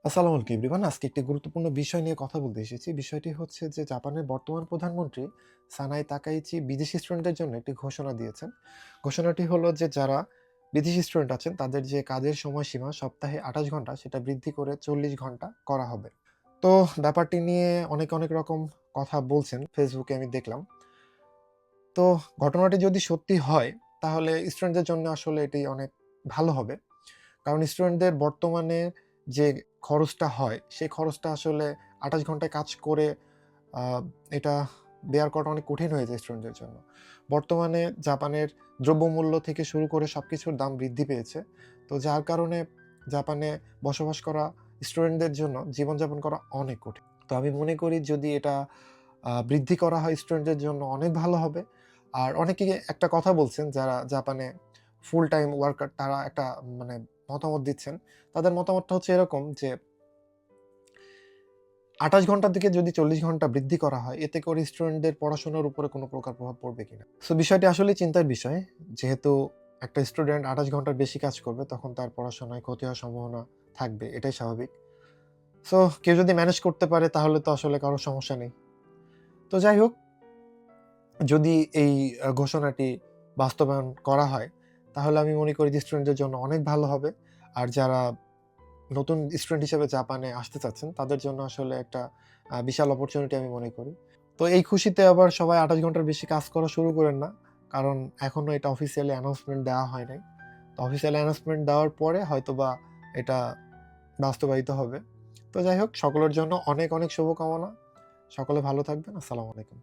আসসালামু আলাইকুম এভরিওয়ান। আজকে একটি গুরুত্বপূর্ণ বিষয় নিয়ে কথা বলতে এসেছি। বিষয়টি হচ্ছে যে জাপানের বর্তমান প্রধানমন্ত্রী সানাই তাকাইচি বিদেশি স্টুডেন্টদের জন্য একটি ঘোষণা দিয়েছেন। ঘোষণাটি হলো যে যারা বিদেশি স্টুডেন্ট আছেন তাদের যে কাজের সময়সীমা সপ্তাহে ২৮ ঘন্টা সেটা বৃদ্ধি করে ৪০ ঘন্টা করা হবে। তো ব্যাপারটি নিয়ে অনেক রকম কথা বলছেন। ফেসবুকে আমি দেখলাম। তো ঘটনাটি যদি সত্যি হয় তাহলে স্টুডেন্টদের জন্য আসলে এটি অনেক ভালো হবে। কারণ স্টুডেন্টদের বর্তমানে যে খরচটা হয়, সেই খরচটা আসলে ২৮ ঘন্টায় কাজ করে আ এটা বেয়ার করাটা অনেক কঠিন হয়ে যায় স্টুডেন্টদের জন্য। বর্তমানে জাপানের দ্রব্যমূল্য থেকে শুরু করে সবকিছুর দাম বৃদ্ধি পেয়েছে। তো যার কারণে জাপানে বসবাস করা স্টুডেন্টদের জন্য জীবনযাপন করা অনেক কঠিন। তো আমি মনে করি যদি এটা বৃদ্ধি করা হয় স্টুডেন্টদের জন্য অনেক ভালো হবে। আর অনেকেই একটা কথা বলছেন যারা জাপানে ফুল টাইম ওয়ার্কার তারা একটা মানে মতামত দিচ্ছেন। তাদের মতামতটা হচ্ছে এরকম যে ২৮ ঘন্টার দিকে যদি ৪০ ঘন্টা বৃদ্ধি করা হয়, এতে করে স্টুডেন্টদের পড়াশোনার উপরে কোনো প্রকার প্রভাব পড়বে কিনা? সো বিষয়টি আসলেই চিন্তার বিষয়। যেহেতু একটা স্টুডেন্ট ২৮ ঘন্টার বেশি কাজ করবে, তখন তার পড়াশোনায় ক্ষতি হওয়ার সম্ভাবনা থাকবে। এটাই স্বাভাবিক। সো কেউ যদি ম্যানেজ করতে পারে তাহলে তো আসলে কারো সমস্যা নেই। তো যাই হোক, যদি এই ঘোষণাটি বাস্তবায়ন করা হয়, তাহলে আমি মনে করি যে স্টুডেন্টদের জন্য অনেক ভালো হবে। আর যারা নতুন স্টুডেন্ট হিসেবে জাপানে আসতে চাচ্ছেন, তাদের জন্য আসলে একটা বিশাল অপরচুনিটি আমি মনে করি। তো এই খুশিতে আবার সবাই ২৮ ঘন্টার বেশি কাজ করা শুরু করেন না। কারণ এখনো এটা অফিসিয়ালি অ্যানাউন্সমেন্ট দেওয়া হয় নাই। তো অফিসিয়ালি অ্যানাউন্সমেন্ট দেওয়ার পরে হয়তোবা এটা বাস্তবায়িত হবে। তো যাই হোক, সকলের জন্য অনেক শুভকামনা। সকলে ভালো থাকবেন। আসসালামু আলাইকুম।